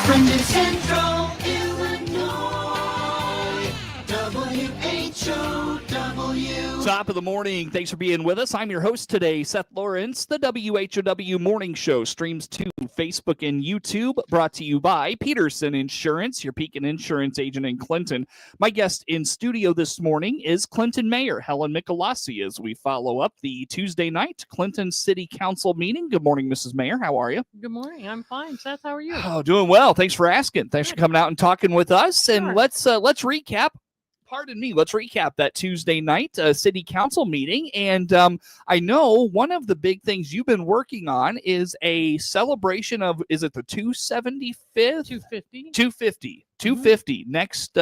Clinton Central, Illinois, WHOW. Top of the morning. Thanks for being with us. I'm your host today, Seth Lawrence. The WHOW Morning Show streams to Facebook and YouTube, brought to you by Peterson Insurance, your Pekin Insurance agent in Clinton. My guest in studio this morning is Clinton Mayor Helen Michelassi as we follow up the Tuesday night Clinton City Council meeting. Good morning, Mrs. Mayor. How are you? Good morning. I'm fine. Seth, how are you? Oh, doing well. Thanks for asking. Thanks for coming out and talking with us. Sure. And let's recap. Pardon me. Let's recap that Tuesday night city council meeting. And I know one of the big things you've been working on is a celebration of, is it the 275th? 250. 250 next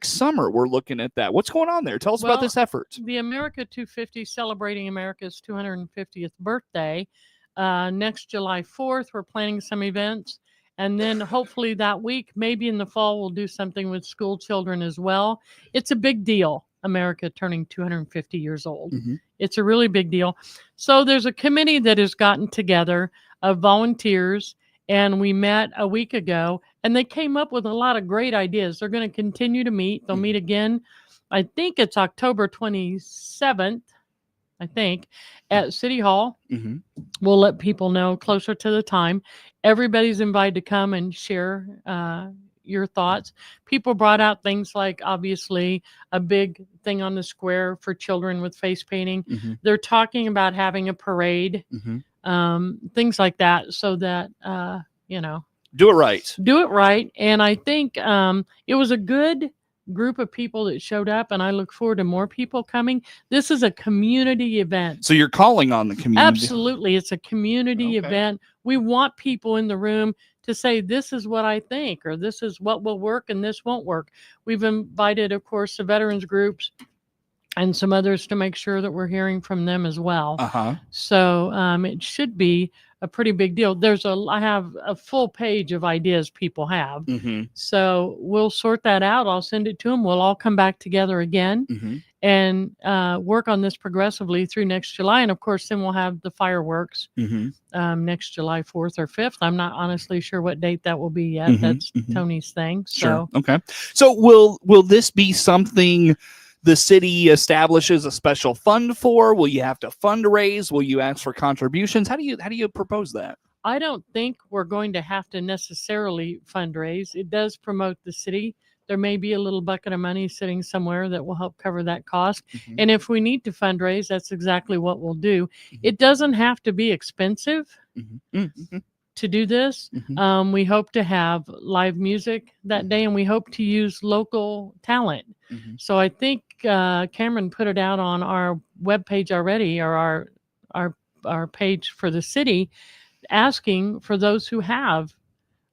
summer. We're looking at that. What's going on there? Tell us about this effort. The America 250, celebrating America's 250th birthday. Next July 4th, we're planning some events. And then hopefully that week, maybe in the fall, we'll do something with school children as well. It's a big deal, America turning 250 years old. Mm-hmm. It's a really big deal. So there's a committee that has gotten together of volunteers, and we met a week ago, and they came up with a lot of great ideas. They're going to continue to meet. They'll meet again. I think it's October 27th. At City Hall. Mm-hmm. We'll let people know closer to the time. Everybody's invited to come and share your thoughts. People brought out things like, obviously, a big thing on the square for children with face painting. Mm-hmm. They're talking about having a parade, things like that, so that, Do it right. do it right. And I think it was a good group of people that showed up, and I look forward to more people coming. This is a community event. So you're calling on the community. Absolutely. It's a community event. We want people in the room to say, this is what I think, or this is what will work and this won't work. We've invited, of course, the veterans groups and some others to make sure that we're hearing from them as well. Uh-huh. So it should be a pretty big deal. I have a full page of ideas people have. Mm-hmm. So we'll sort that out. I'll send it to them. We'll all come back together again and work on this progressively through next July. And of course, then we'll have the fireworks next July 4th or 5th. I'm not honestly sure what date that will be yet. That's Tony's thing. Sure. So, Okay. So will this be something the city establishes a special fund for? Will you have to fundraise? Will you ask for contributions? How do you propose that? I don't think we're going to have to necessarily fundraise. It does promote the city. There may be a little bucket of money sitting somewhere that will help cover that cost. And if we need to fundraise, that's exactly what we'll do. It doesn't have to be expensive to do this. We hope to have live music that day, and we hope to use local talent. So I think Cameron put it out on our webpage already, or our page for the city, asking for those who have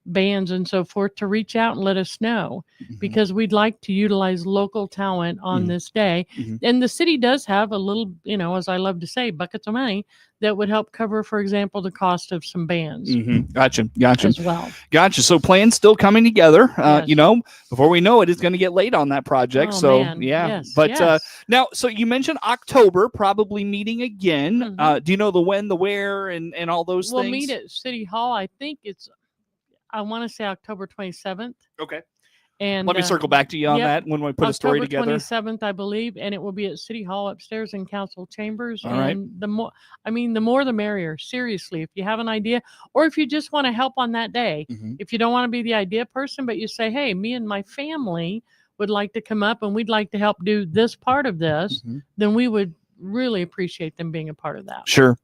bands and so forth to reach out and let us know, because we'd like to utilize local talent on this day. And the city does have a little, as I love to say, buckets of money that would help cover, for example, the cost of some bands. Gotcha. As well. Gotcha. So plans still coming together. Yes. Before we know it, it's going to get late on that project. Oh, So man. yeah. Yes. But Yes. now, so you mentioned October, probably meeting again. Do you know the when, the where, and all those We'll things? meet at City Hall. I think I want to say October 27th. Okay. And Let me circle back to you on that when we put a story together. October 27th, I believe, and it will be at City Hall upstairs in Council Chambers. All right. The more the merrier. Seriously, if you have an idea, or if you just want to help on that day, if you don't want to be the idea person, but you say, hey, me and my family would like to come up and we'd like to help do this part of this, then we would really appreciate them being a part of that. Sure.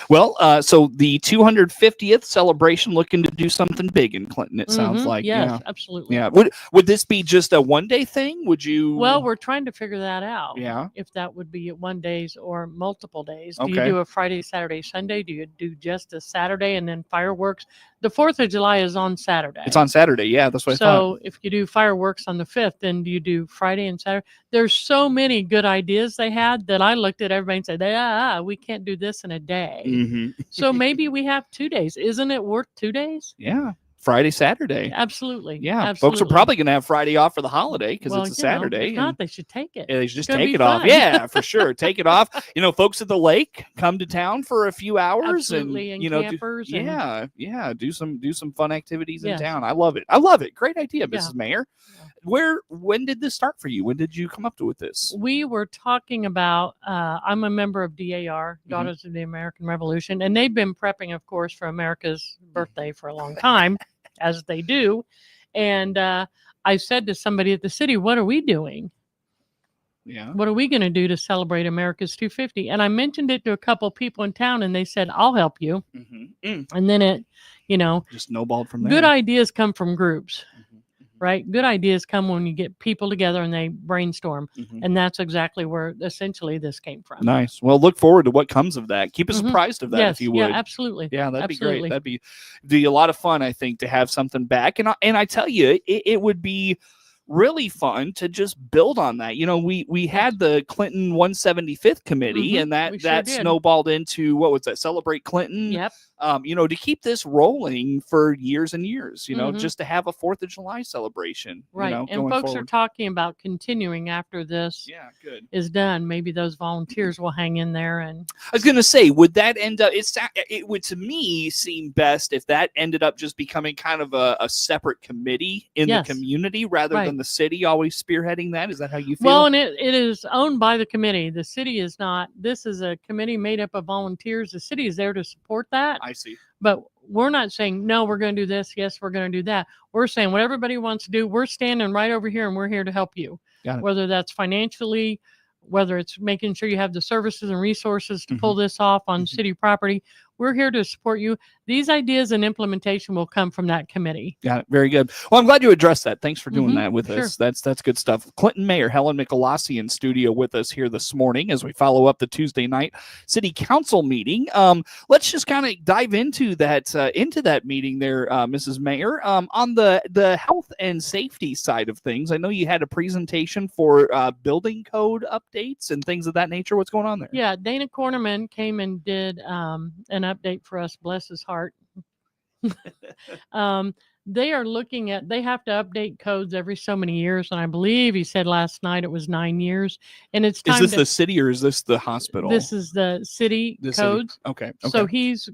Well, so the 250th celebration, looking to do something big in Clinton, it sounds like. Yes, absolutely. Yeah. Would this be just a one-day thing? Would you? Well, we're trying to figure that out. Yeah. If that would be one days or multiple days. Do Okay. you do a Friday, Saturday, Sunday? Do you do just a Saturday and then fireworks? The 4th of July is on Saturday. It's on Saturday. Yeah, that's what I thought. So if you do fireworks on the 5th, then do you do Friday and Saturday? There's so many good ideas they had that I looked at everybody and said, we can't do this in a day. So maybe we have 2 days. Isn't it worth 2 days? Yeah. Friday, Saturday. Absolutely. Yeah, absolutely. folks are probably going to have Friday off for the holiday because well, it's a you know, Saturday. if not, they should take it. Yeah, they should just It's gonna take be it off. fun. Yeah, for sure. Take it off. Folks at the lake come to town for a few hours Absolutely, and and campers and- do some fun activities in Yes. town. I love it. Great idea, Yeah. Mrs. Mayor. Yeah. When did this start for you? When did you come up with this? We were talking about, I'm a member of DAR, Daughters of the American Revolution, and they've been prepping, of course, for America's birthday for a long time, as they do. And I said to somebody at the city, what are we doing? Yeah. What are we going to do to celebrate America's 250? And I mentioned it to a couple people in town, and they said, I'll help you. And then it, just snowballed from there. good ideas come from groups. Mhm. Right? Good ideas come when you get people together and they brainstorm. Mhm. And that's exactly where essentially this came from. Nice. Well, look forward to what comes of that. Keep us Mhm. apprised of that Yes, if you would. yeah, absolutely. Yeah, that'd be Absolutely. great. That'd be a lot of fun, I think, to have something back. And I tell you, it would be really fun to just build on that. We had the Clinton 175th committee, Mhm, and we that sure did. snowballed into what was that? Celebrate Clinton. Yep. To keep this rolling for years and years. Mhm. Just to have a 4th of July celebration. Right. And going folks are forward. talking about continuing after this Yeah, good. is done. Maybe those volunteers will hang in there and I was going to say, would that end up? It would to me seem best if that ended up just becoming kind of a separate committee in Yes. the community rather Right. than the city always spearheading that. Is that how you feel? well, and it is owned by the committee. The city is not. This is a committee made up of volunteers. The city is there to support that. I see. But we're not saying, no, we're going to do this. Yes, we're going to do that. We're saying what everybody wants to do. We're standing right over here and we're here to help you. Got it. Whether that's financially, whether it's making sure you have the services and resources to pull this off on Mhm. city property. We're here to support you. These ideas and implementation will come from that committee. Got it. Very good. Well, I'm glad you addressed that. Thanks for doing Mhm, that with sure. us. That's good stuff. Clinton Mayor Helen Michelassi in studio with us here this morning as we follow up the Tuesday night City Council meeting. Let's just kind of dive into that meeting there, Mrs. Mayor. On the health and safety side of things, I know you had a presentation for building code updates and things of that nature. What's going on there? Yeah, Dana Cornerman came and did an update for us. Bless his heart. They are looking at, they have to update codes every so many years. And I believe he said last night it was 9 years. And it's time Is this to, the city or is this the hospital? this is the city The city. codes. Okay. So he's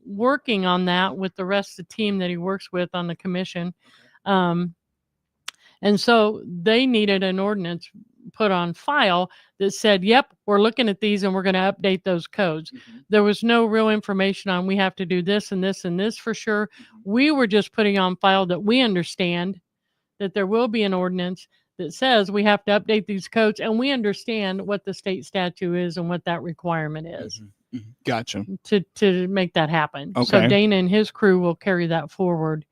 working on that with the rest of the team that he works with on the commission. And so they needed an ordinance put on file that said, yep, we're looking at these and we're going to update those codes. Mhm. There was no real information on we have to do this and this and this for sure. We were just putting on file that we understand that there will be an ordinance that says we have to update these codes, and we understand what the state statute is and what that requirement is Gotcha. to make that happen. Okay. So Dana and his crew will carry that forward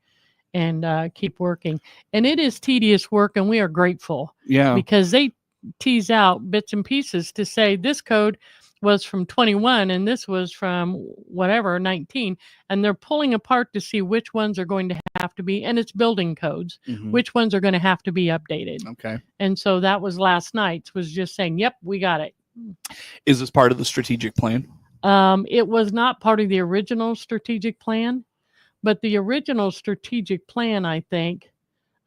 and keep working. And it is tedious work, and we are grateful Yeah. because they tease out bits and pieces to say this code was from 21 and this was from whatever 19, and they're pulling apart to see which ones are going to have to be, and it's building codes, Mhm. which ones are going to have to be updated. Okay. And so that was last night's, was just saying, yep, we got it. Is this part of the strategic plan? It was not part of the original strategic plan, but the original strategic plan, I think,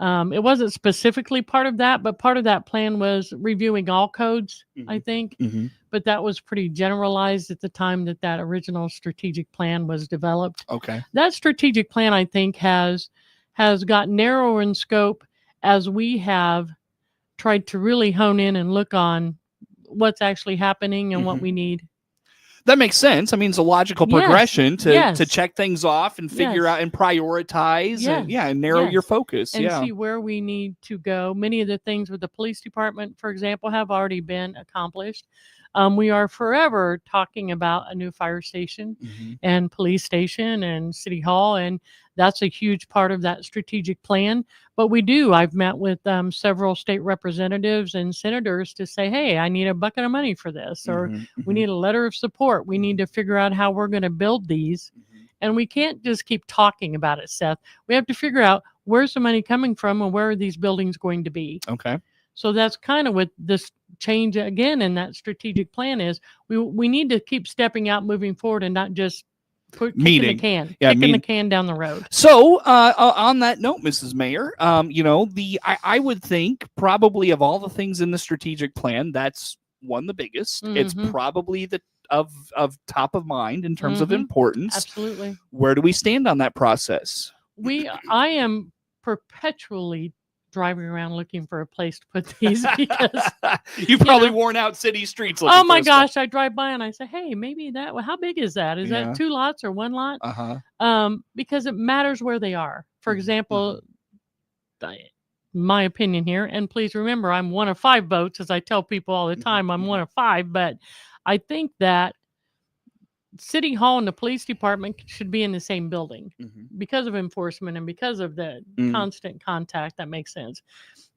it wasn't specifically part of that, but part of that plan was reviewing all codes, I think. Mm-hmm. But that was pretty generalized at the time that original strategic plan was developed. Okay. That strategic plan, I think, has got narrower in scope as we have tried to really hone in and look on what's actually happening and what we need. That makes sense. I mean, it's a logical Yes, progression to yes. check things off and figure Yes. out and prioritize and Yes, and narrow your yes. focus. And Yeah. see where we need to go. Many of the things with the police department, for example, have already been accomplished. We are forever talking about a new fire station Mhm. and police station and city hall, and that's a huge part of that strategic plan. But I've met with several state representatives and senators to say, hey, I need a bucket of money for this, or Mhm. we need a letter of support. We need to figure out how we're going to build these. Mhm. And we can't just keep talking about it, Seth. We have to figure out where's the money coming from and where are these buildings going to be. Okay. So that's kind of what this change again in that strategic plan is. We need to keep stepping out, moving forward, and not just Kicking Meeting. the can. Yeah, Kicking the can down the road. So, on that note, Mrs. Mayor, I would think probably of all the things in the strategic plan, that's one of the biggest. It's Mhm. probably the of top of mind in terms of Mhm. importance. Absolutely. Where do we stand on that process? I am perpetually driving around looking for a place to put these because You've probably know. worn out city streets. Looking oh my for a spot. gosh, I drive by and I say, hey, maybe that. Well, how big is that? Is Yeah. that 2 lots or 1 lot? Because it matters where they are. For Mhm, example, my opinion here, and please remember, I'm one of 5 votes, as I tell people all the time. I'm one of 5, but I think that City Hall and the police department should be in the same building because of enforcement and because of the constant contact. That makes sense.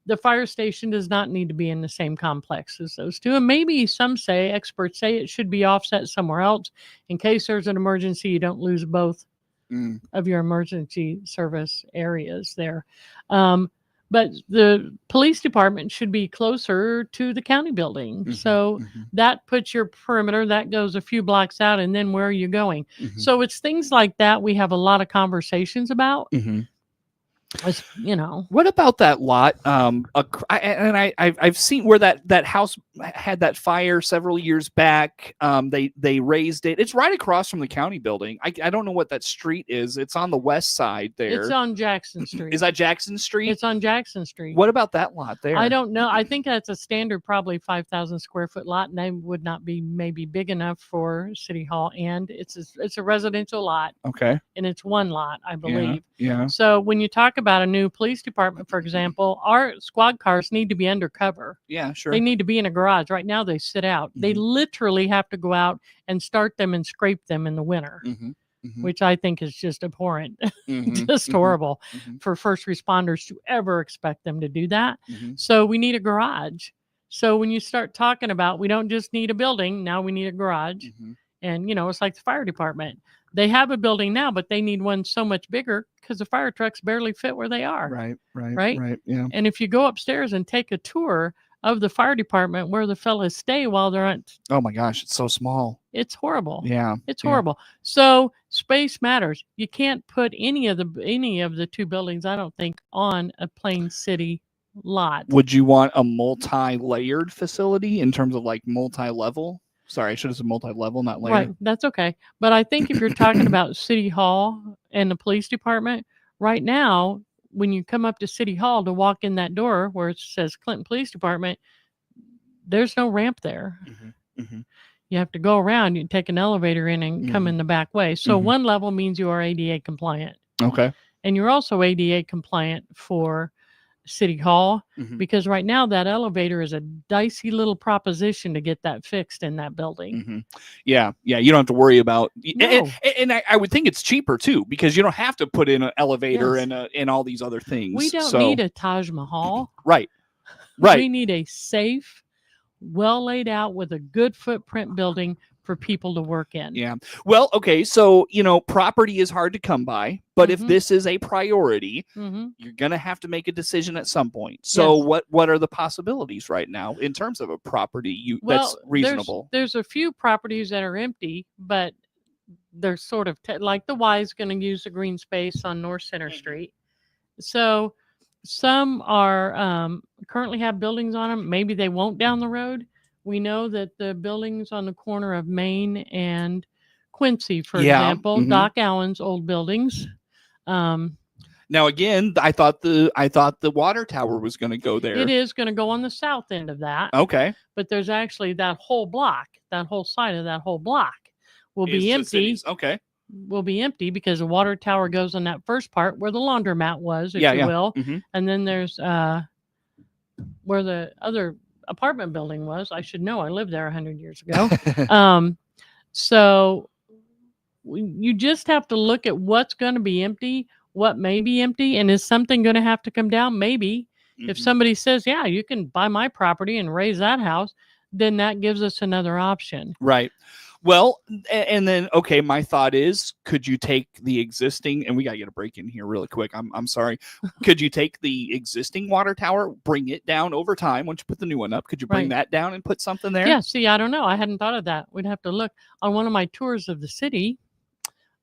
The fire station does not need to be in the same complex as those two. And maybe experts say it should be offset somewhere else in case there's an emergency. You don't lose both of your emergency service areas there. But the police department should be closer to the county building. So that puts your perimeter, that goes a few blocks out, and then where are you going? So it's things like that we have a lot of conversations about. What about that lot? I've seen where that house had that fire several years back. They raised it. It's right across from the county building. I don't know what that street is. It's on the west side there. It's on Jackson Street. Is that Jackson Street? It's on Jackson Street. What about that lot there? I don't know. I think that's a standard, probably 5,000 square foot lot, and they would not be maybe big enough for City Hall. And it's a residential lot. Okay. And it's 1 lot, I believe. Yeah. So when you talk about a new police department, for example, our squad cars need to be undercover. Yeah, sure. They need to be in a garage. Right now they sit out. They literally have to go out and start them and scrape them in the winter, which I think is just abhorrent, just horrible for first responders to ever expect them to do that. So we need a garage. So when you start talking about, we don't just need a building, now we need a garage. And, it's like the fire department. They have a building now, but they need one so much bigger because the fire trucks barely fit where they are. Right. Yeah. And if you go upstairs and take a tour of the fire department where the fellas stay while they're on, oh my gosh, it's so small. It's horrible. Yeah. It's horrible. So space matters. You can't put any of the 2 buildings, I don't think, on a plain city lot. Would you want a multi-layered facility in terms of like multi-level? Sorry, I should have said multi-level, not layered. Right, that's okay. But I think if you're talking about City Hall and the police department, right now, when you come up to City Hall to walk in that door where it says Clinton Police Department, there's no ramp there. You have to go around, you take an elevator in and come in the back way. So 1 level means you are ADA compliant. Okay. And you're also ADA compliant for City Hall because right now that elevator is a dicey little proposition to get that fixed in that building. Yeah, you don't have to worry about No. and I would think it's cheaper too because you don't have to put in an elevator and all these other things. We don't need a Taj Mahal. Right. We need a safe, well laid out with a good footprint building for people to work in. Yeah. Well, okay. So, property is hard to come by, but if this is a priority, you're going to have to make a decision at some point. So what are the possibilities right now in terms of a property that's reasonable? There's a few properties that are empty, but they're sort of like the Y is going to use the green space on North Center Street. So some are currently have buildings on them. Maybe they won't down the road. We know that the buildings on the corner of Main and Quincy, for example, Doc Allen's old buildings. Now, again, I thought the water tower was going to go there. It is going to go on the south end of that. Okay. But there's actually that whole side of that whole block will be empty. Okay. Will be empty because the water tower goes on that first part where the laundromat was, if you will. And then there's where the other apartment building was. I should know. I lived there 100 years ago. So you just have to look at what's going to be empty, what may be empty, and is something going to have to come down? Maybe. If somebody says, yeah, you can buy my property and raise that house, then that gives us another option. Right. Well, and then, okay, my thought is, could you take the existing, and we got to get a break in here really quick. I'm sorry. Could you take the existing water tower, bring it down over time once you put the new one up? Could you bring that down and put something there? Yeah, see, I don't know. I hadn't thought of that. We'd have to look. On one of my tours of the city,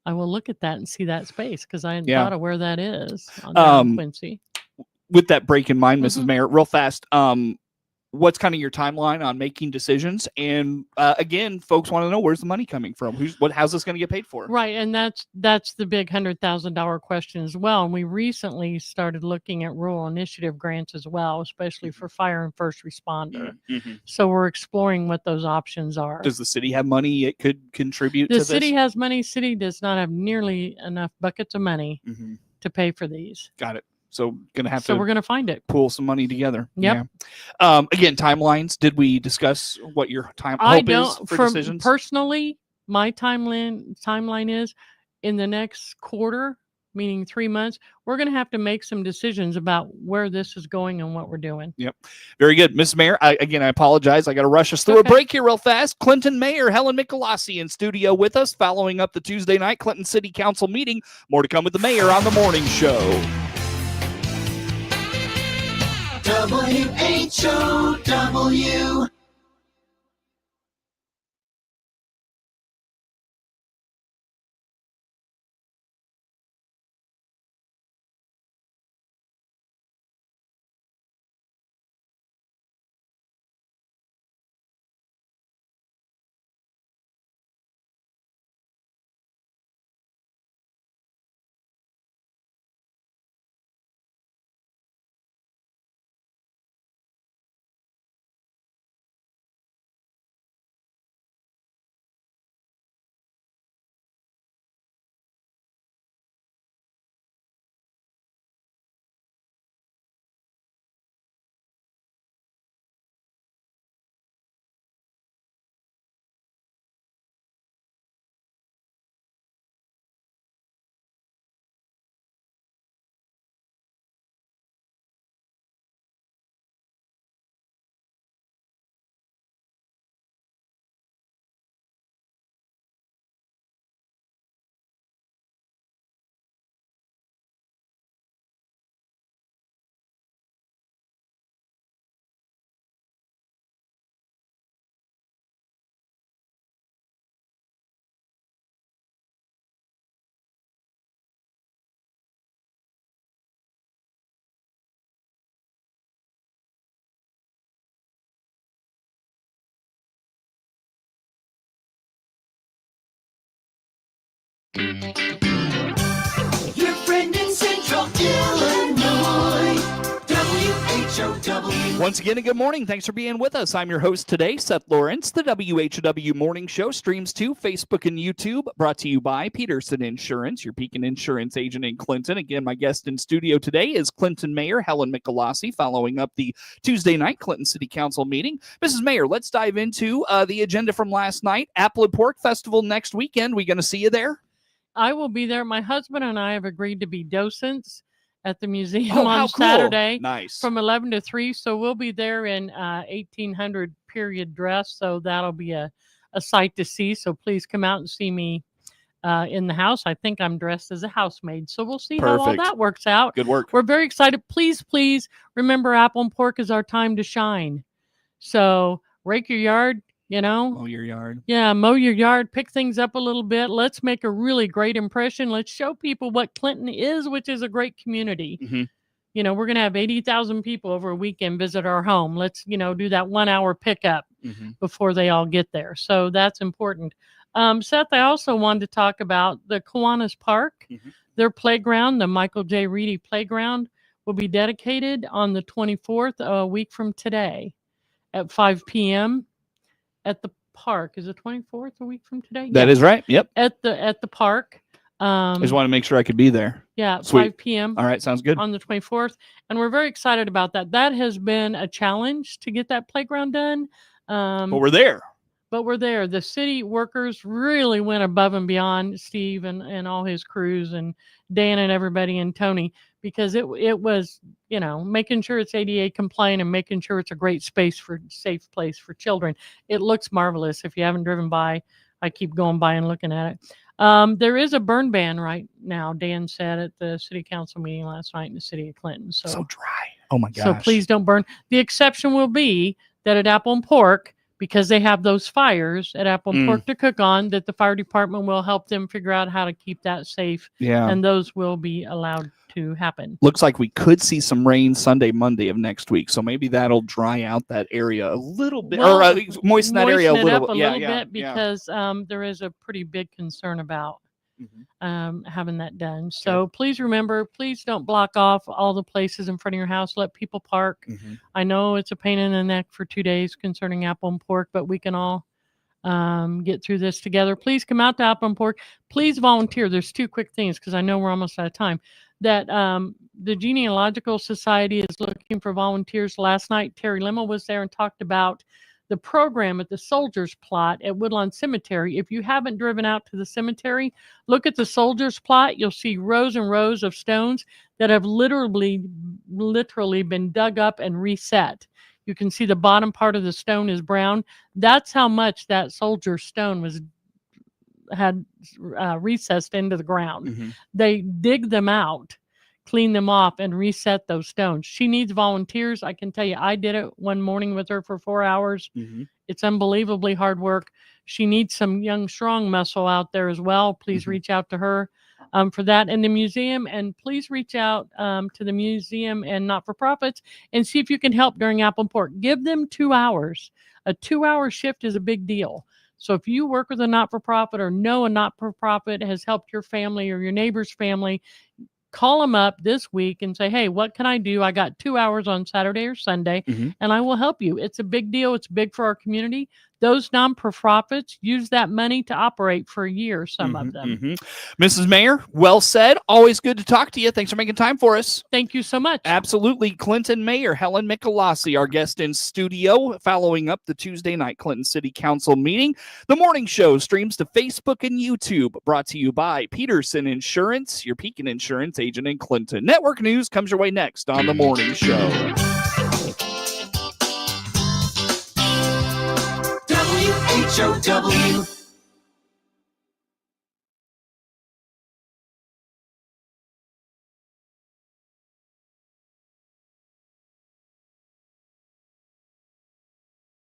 I will look at that and see that space because I hadn't Yeah. thought of where that is on Quincy. With that break in mind, Mrs. Mhm. Mayor, real fast, what's kind of your timeline on making decisions? And again, folks want to know, where's the money coming from? How's this going to get paid for? Right, and that's the big $100,000 question as well. And we recently started looking at rural initiative grants as well, especially for fire and first responder. Mm-hmm. So we're exploring what those options are. Does the city have money it could contribute to The this? city has money. City does not have nearly enough buckets of money Mhm. to pay for these. Got it. So gonna have So to we're going to find it. pool some money together. Yep. Yeah. Again, timelines. Did we discuss what your hope is for decisions? Personally, my timeline is in the next quarter, meaning 3 months, we're going to have to make some decisions about where this is going and what we're doing. Yep. Very good. Ms. Mayor, I apologize. I got to rush us through a break here real fast. Clinton Mayor Helen Michelassi in studio with us, following up the Tuesday night Clinton City Council meeting. More to come with the mayor on the morning show. WHOW. Your friend in Central Illinois. WHOW. Once again, a good morning. Thanks for being with us. I'm your host today, Seth Lawrence. The WHOW Morning Show streams to Facebook and YouTube, brought to you by Peterson Insurance, your Pekin Insurance agent in Clinton. Again, my guest in studio today is Clinton Mayor Helen Michelassi, following up the Tuesday night Clinton City Council meeting. Mrs. Mayor, let's dive into the agenda from last night. Apple and Pork Festival next weekend. We going to see you there? I will be there. My husband and I have agreed to be docents at the museum Oh, on how cool. Saturday Nice. from 11 to 3. So we'll be there in 1800 period dress. So that'll be a sight to see. So please come out and see me in the house. I think I'm dressed as a housemaid. So we'll see how all Perfect. that works out. Good work. We're very excited. Please remember Apple and Pork is our time to shine. So rake your yard, Mow your yard. Yeah, mow your yard, pick things up a little bit. Let's make a really great impression. Let's show people what Clinton is, which is a great community. Mm-hmm. We're going to have 80,000 people over a weekend visit our home. Let's, do that 1 hour pickup before they all get there. So that's important. Seth, I also wanted to talk about the Kiwanis Park. Their playground, the Michael J. Reedy Playground, will be dedicated on the 24th, a week from today at 5 p.m. at the park. Is it 24th a week from today? That is right. Yep. At the park. I just want to make sure I could be there. Yeah, at Sweet. 5 p.m. All right, sounds good. on the 24th. And we're very excited about that. That has been a challenge to get that playground done. But we're there. But we're there. The city workers really went above and beyond, Steve and all his crews, and Dan and everybody, and Tony, because it was, making sure it's ADA compliant and making sure it's a great safe place for children. It looks marvelous. If you haven't driven by, I keep going by and looking at it. There is a burn ban right now, Dan said at the city council meeting last night in the city of Clinton. So dry. Oh my gosh. So please don't burn. The exception will be that at Apple and Pork, because they have those fires at Apple and Pork to cook on, that the fire department will help them figure out how to keep that safe. Yeah. And those will be allowed to happen. Looks like we could see some rain Sunday, Monday of next week. So maybe that'll dry out that area a little bit, Well, or moisten that area a it little up a yeah, little yeah, bit, because there is a pretty big concern about having that done. So please remember, please don't block off all the places in front of your house. Let people park. I know it's a pain in the neck for 2 days concerning Apple and Pork, but we can all get through this together. Please come out to Apple and Pork. Please volunteer. There's 2 quick things, because I know we're almost out of time. That the Genealogical Society is looking for volunteers. Last night, Terry Lemmel was there and talked about the program at the Soldiers Plot at Woodlawn Cemetery. If you haven't driven out to the cemetery, look at the Soldiers Plot. You'll see rows and rows of stones that have literally been dug up and reset. You can see the bottom part of the stone is brown. That's how much that soldier stone had recessed into the ground. They dig them out, clean them off, and reset those stones. She needs volunteers. I can tell you, I did it one morning with her for 4 hours. It's unbelievably hard work. She needs some young, strong muscle out there as well. Please reach out to her for that. And the museum, and please reach out to the museum and not-for-profits and see if you can help during Apple and Pork. Give them 2 hours. A 2-hour shift is a big deal. So if you work with a not-for-profit or know a not-for-profit has helped your family or your neighbor's family, call them up this week and say, hey, what can I do? I got 2 hours on Saturday or Sunday, and I will help you. It's a big deal. It's big for our community. Those non-profits use that money to operate for a year, some of them. Mrs. Mayor, well said. Always good to talk to you. Thanks for making time for us. Thank you so much. Absolutely. Clinton Mayor Helen Michelassi, our guest in studio, following up the Tuesday night Clinton City Council meeting. The morning show streams to Facebook and YouTube, brought to you by Peterson Insurance, your Pekin Insurance agent in Clinton. Network news comes your way next on The Morning Show. WHOW.